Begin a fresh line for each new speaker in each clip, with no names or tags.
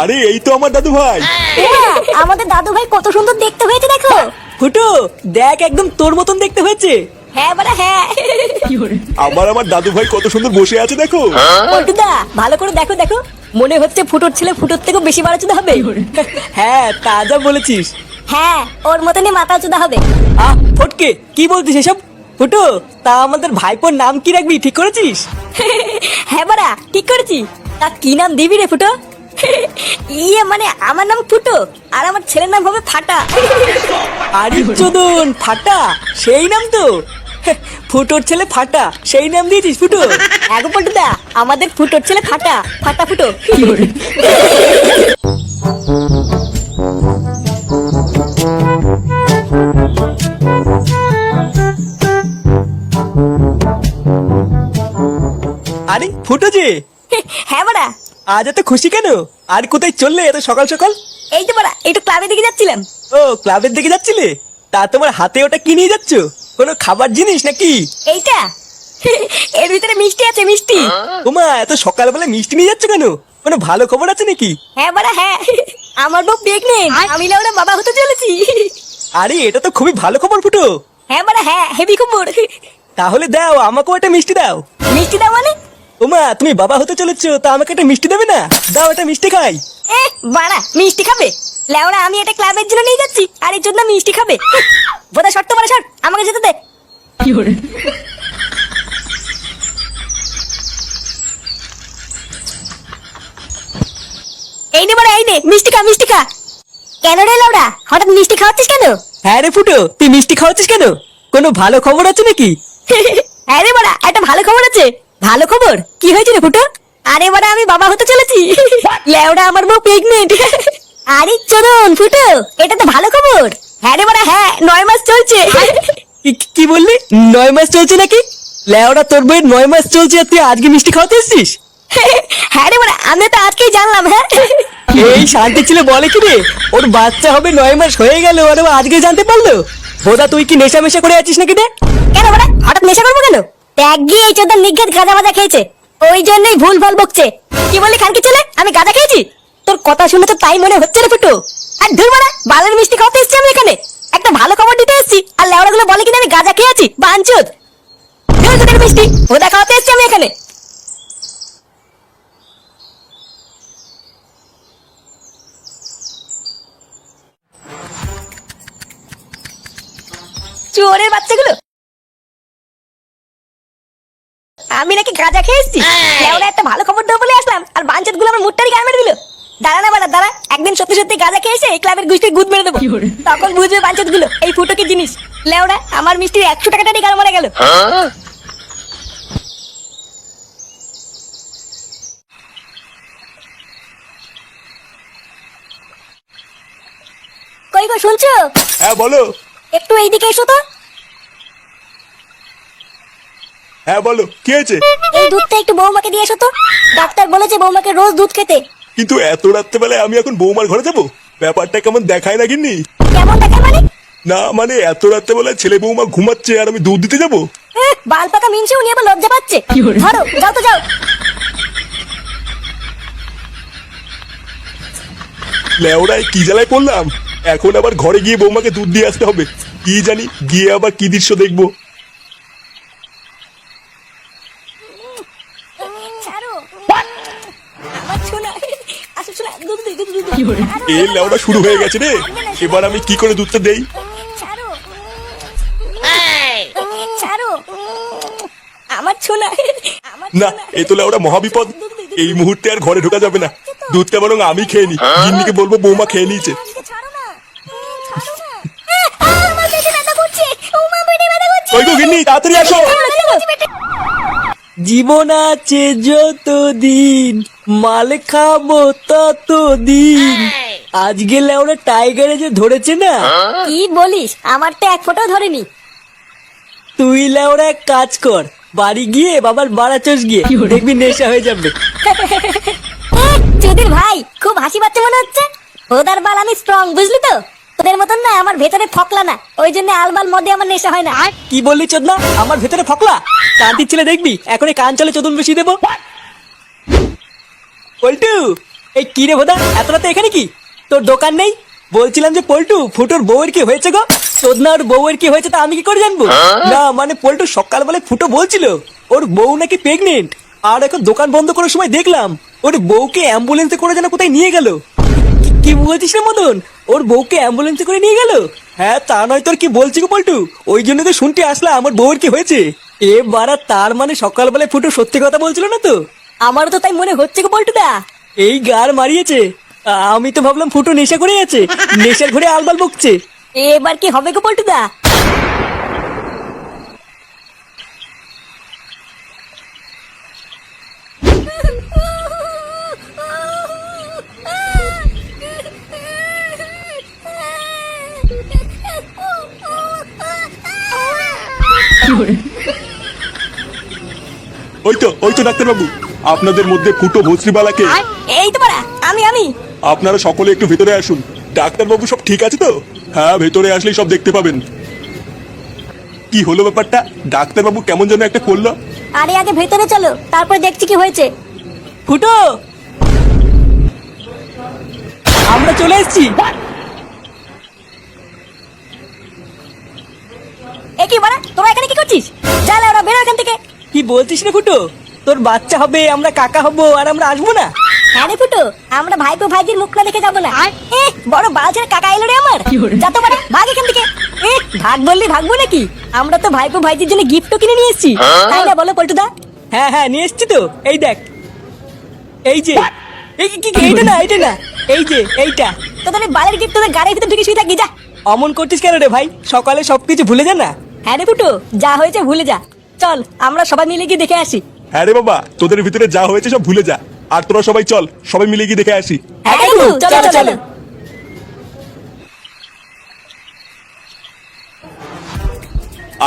আরে এই তো আমার দাদু ভাই।
আমাদের দাদু ভাই কত সুন্দর দেখতে হয়েছে দেখো।
ফুটো দেখ একদম তোর মতন দেখতে হয়েছে।
হ্যাঁ বড়া হ্যাঁ।
আমার দাদু ভাই কত সুন্দর বসে আছে দেখো।
পল্টুদা ভালো করে দেখো দেখো, মনে হচ্ছে ফুটোর ছেলে ফুটোর থেকেও বেশি বাড়াচুদা হবে।
হ্যাঁ তা যা বলেছিস।
হ্যাঁ ওর মতনই মাথা চুদা হবে।
ফটকে কি বলছিস এসব? ফুটো তা আমাদের ভাইপোর নাম কি রাখবি ঠিক করেছিস?
হ্যাঁ বড়া ঠিক করেছি। তা কি নাম দিবি রে ফুটো? ইয়ে মানে আমার নাম ফুটো আর আমার ছেলের নাম হবে ফাটা।
আরে চোদন, ফাটা সেই নাম তো। ফুটোর ছেলে ফাটা সেই নাম দিয়েছিস ফুটো?
এগো পল্টুদা আমাদের ফুটোর ছেলে ফাটা, ফাটা ফুটো।
আরে ফুটো যে,
হ্যাঁ বড়া।
আজ এত খুশি কেন? আর কোথায় চললে এত সকাল সকাল?
এই তো বড়া একটু ক্লাবের দিকে যাচ্ছিলাম।
ও ক্লাবের দিকে যাচ্ছিলে? তা তোমার হাতে ওটা কি নিয়ে যাচ্ছ? কোনো খাবার জিনিস নাকি?
এইটা এর ভিতরে মিষ্টি আছে, মিষ্টি।
তোমা এত সকালবেলা মিষ্টি নিয়ে যাচ্ছ কেন? কোনো ভালো খবর আছে নাকি?
হ্যাঁ বড়া হ্যাঁ, আমার বউ প্রেগনেন্ট, আমি লাউরা বাবা হতে চলেছি।
আরে এটা তো খুবই ভালো খবর ফুটো।
হ্যাঁ বড়া হ্যাঁ, হেভি খবর।
তাহলে দাও আমাকেও একটা মিষ্টি দাও।
মিষ্টি দাও মানে?
ওমা তুমি বাবা হতে চলেছো তা আমাকে একটা মিষ্টি দেবে না? দাও একটা মিষ্টি খাই।
বাড়া মিষ্টি খাবে? লেওরা আমি এটা ক্লাবের জন্য নিয়ে যাচ্ছি আর এর জন্য মিষ্টি খাবে? বোধা শর্ত বড়া শর্ট, আমাকে যেতে দে। এই নে বড়া এই নে, মিষ্টি খা মিষ্টি খা। কেন রে লেওরা হঠাৎ মিষ্টি খাওয়াচ্ছিস কেন?
হ্যাঁ রে ফুটো তুই মিষ্টি খাওয়াচ্ছিস কেন? কোনো ভালো খবর আছে নাকি?
হ্যাঁ রে বড়া একটা ভালো খবর আছে। ভালো খবর? কি হয়েছে রে ফুটো? আরে বড়া আমি বাবা হতে চলেছি। লেওরা আমার বউ প্রেগনেন্ট। আরে চরণ ফুটো এটা তো ভালো খবর। হ্যাঁ রে বড়া হ্যাঁ, 9 মাস চলছে।
কি বললি? 9 মাস চলছে নাকি? লেওরা তোর বইয়ের 9 মাস চলছে আর তুই আজকে মিষ্টি খাওয়াতে এসেছিস?
হ্যাঁ রে বড়া আমি তো আজকেই জানলাম। হ্যাঁ
এই শান্তি ছিল বলে কি রে ওর বাচ্চা হবে 9 মাস হয়ে গেল আর ও আজকে জানতে পারলো? বোধা তুই কি নেশা মেশা করে আছিস নাকি রে?
কেন বড়া হঠাৎ নেশা করবো কেন? ত্যাগ গিয়ে এই চোদ্দার নিঘাত গাঁজা মাজা খেয়েছে, ওই জন্যই ভুল ভাল বকছে। কি বললি খানকি ছেলে আমি গাঁজা খেয়েছি? তোর কথা শুনে তো তাই মনে হচ্ছে রে ফুটো। আর ধুর বড়া বালের মিষ্টি খাওয়াতে এসেছি আমি এখানে, একটা ভালো খবর দিতে এসেছি আর লেওড়া গুলো বলে কিনা আমি গাঁজা খেয়েছি। বাঞ্চুত ধুর তোদের মিষ্টি ওটা খাওয়াতে এসেছি আমি এখানে। চোরের বাচ্চাগুলো, আমি নাকি গাঁজা খেয়েছি? লেওরা একটা ভালো খবর দেবো বলে আসলাম আর বাঞ্চত গুলো আমার মুটটারি গায়ে মেরে দিল। দাঁড়া না বাড়া দাঁড়া, একদিন সত্যি সত্যি গাঁজা খেয়েছে এই ক্লাবের গুষ্টির গুদ মেরে দেবো, তখন বুঝবে বাঞ্চত গুলো এই ফুটো কি জিনিস। লেওরা আমার মিষ্টির 100 টাকাটা গাল মারা গেল। কই গো শুনছো?
হ্যাঁ বলো।
একটু এইদিকে এসো তো।
হ্যাঁ বলো কি হয়েছে?
এই দুধটা একটু বৌমাকে দিয়ে এসো তো, ডাক্তার বলেছে বৌমাকে রোজ দুধ খেতে।
কিন্তু এত রাত্রেবেলায় আমি এখন বৌমার ঘরে যাবো? ব্যাপারটা কেমন দেখায় না গিন্নি?
কেমন দেখে মানে?
না মানে এত রাত্রেবেলায় ছেলে বৌমা ঘুমাচ্ছে আর আমি দুধ দিতে যাবো?
বাল পাকা মিনছে উনি আবার লজ্জা পাচ্ছে। ধরো যাও তো যাও।
লেওড়ায় কি জ্বালায় পড়লাম, এখন আবার ঘরে গিয়ে বৌমাকে দুধ দিয়ে আসতে হবে। কি জানি গিয়ে আবার কি দৃশ্য দেখবো। এই লেওড়া শুরু হয়ে গেছে রে, এবার আমি কি করে দুধটা দেই?
আমার ছোনা
না এই তো লেওড়া মহাবিপদ, এই মুহূর্তে আর ঘরে ঢোকা যাবে না। দুধটা বরং আমি খেয়ে নি, গিন্নিকে বলবো বৌমা খেয়ে নিয়েছে। ওই গো গিন্নি তাড়াতাড়ি আসো।
জীবন আছে যতদিন মাল খাবো ততদিন। আজকে লেওরা টাইগারে যে ধরেছে না।
কি বলিস? আমার তো এক ফোঁটাও ধরেনি।
তুই লেওরা এক কাজ কর, বাড়ি গিয়ে বাবার বাড়া চোষ গিয়ে দেখবি নেশা হয়ে যাবে।
চুদির ভাই খুব হাসি পাচ্ছে মনে হচ্ছে। ওদার বাল আমি স্ট্রং বুঝলি তো, তোদের মতন না আমার ভেতরে ফকলা না, ওই জন্য আলবাল মধ্যে আমার নেশা হয় না।
কি বললি চোদনা? আমার ভেতরে ফকলা? কান্তির ছেলে দেখবি এখনই কান চলে চোদন বেশি দেবো। পল্টু এই কি রে ভোদা, এত রাতে এখানে কি? তোর দোকান নেই? বলছিলাম যে পল্টু, ফুটোর বউয়ের কি হয়েছে গো? তোর না ওর বউয়ের কি হয়েছে তা আমি কি করে জানবো? না মানে পল্টু সকালবেলায় ফুটো বলছিল ওর বউ নাকি প্রেগনেন্ট, আর এখন দোকান বন্ধ করার সময় দেখলাম ওর বউকে অ্যাম্বুলেন্সে করে যেন কোথায় নিয়ে গেল। কি বলছিস রে মদন, ওর বউকে অ্যাম্বুলেন্সে করে নিয়ে গেল? হ্যাঁ তা নয় তোর কি বলছি গো পল্টু, ওই জন্য তো শুনতে আসলাম আমার বউয়ের কি হয়েছে। বারা তার মানে সকালবেলায় ফুটো সত্যি কথা বলছিল না তো?
আমারও তো তাই মনে হচ্ছে গো পল্টুদা।
এই গার মারিয়েছে। আমি তো ভাবলাম ফুটো নেশা করে আছে, নেশার ঘরে আলবাল বকছে।
এবার কি হবে গো পল্টুদা?
ওই তো ডাক্তারবাবু, আপনাদের মধ্যে ফুটো ভস্রিবালাকে।
এই তো পারা, আমি
আপনারা সকলে একটু ভেতরে আসুন। ডাক্তারবাবু সব ঠিক আছে তো? হ্যাঁ, ভেতরে আসলেই সব দেখতে পাবেন। কি হলো ব্যাপারটা? ডাক্তারবাবু কেমন যেন একটা করলো।
আরে আগে ভেতরে চলো, তারপর দেখছি কি হয়েছে।
ফুটো, আমরা চলে এসেছি।
এ কি বাড়া, তোরা এখানে কি করছিস? চল ওরা বেরো এখান থেকে।
কি বলছিস রে ফুটো? তোর বাচ্চা হবে, আমরা কাকা হবো, আর আমরা আসবো না?
হ্যাঁ রে ফুটো, আমরা ভাইপো ভাইজির মুখ না দেখে যাবো না। বড় বালছের কাকা এলো রে আমার। যা তো বাড়া, ভাগ এখান থেকে। ভাগ বললি ভাগবো নাকি? আমরা তো ভাইপো ভাইজির জন্য গিফটও কিনে নিয়ে এসেছি, তাই না বলো পল্টুদা?
হ্যাঁ হ্যাঁ নিয়ে এসছি তো, এই দেখ, এই যে এইটা না, এইটা না, এই যে এইটা।
তোদের বালের গিফট তোদের গাড়ির ভিতরে ঢুকে শুয়ে থাকি, যা।
অমন করছিস কেন রে ভাই? সকালে সবকিছু ভুলে যা না।
হ্যাঁ রে ফুটো, যা হয়েছে ভুলে যা। চল আমরা সবাই মিলে গিয়ে দেখে আসি।
হ্যাঁ রে বাবা, তোদের ভিতরে যা হয়েছে সব ভুলে যা। আর তোরা সবাই চল, সবাই মিলে গিয়ে দেখে আসি।
হ্যাঁ রে ফুটো, চলো চলো।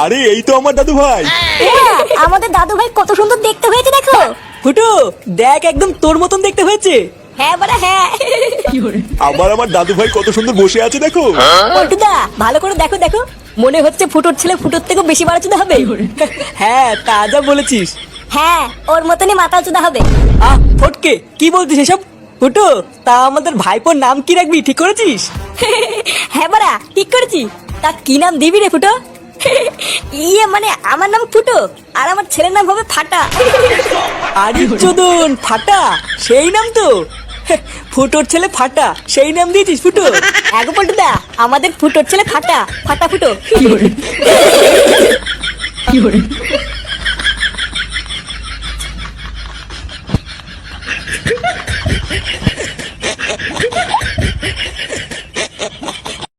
আরে এই তো আমার দাদু ভাই।
আমাদের দাদু ভাই কত সুন্দর দেখতে হয়েছে দেখো।
ফুটো দেখ, একদম তোর মতন দেখতে হয়েছে।
হ্যাঁ বাড়া হ্যাঁ।
আমার দাদু ভাই কত সুন্দর বসে আছে দেখো।
পল্টুদা ভালো করে দেখো দেখো, মনে হচ্ছে ফুটোর ছেলে ফুটোর থেকেও বেশি বাড়া চুদা হবে।
হ্যাঁ তা যা বলেছিস।
হ্যাঁ, ওর মতনই মাথা চুদা হবে।
ফটকে কি বলছিস এসব? ফুটো, তা আমাদের ভাইপোর নাম কি রাখবি ঠিক করেছিস?
হ্যাঁ বাড়া ঠিক করেছি। তা কি নাম দিবি রে ফুটো? মানে আমার নাম ফুটো, আর আমার ছেলের নাম হবে ফাটা।
আরে চোদন, ফাটা সেই নাম তো। ফুটোর ছেলে ফাটা, সেই নাম দিয়েছিস ফুটো?
আগে পল্টুদা, আমাদের ফুটোর ছেলে ফাটা, ফাটা ফুটো।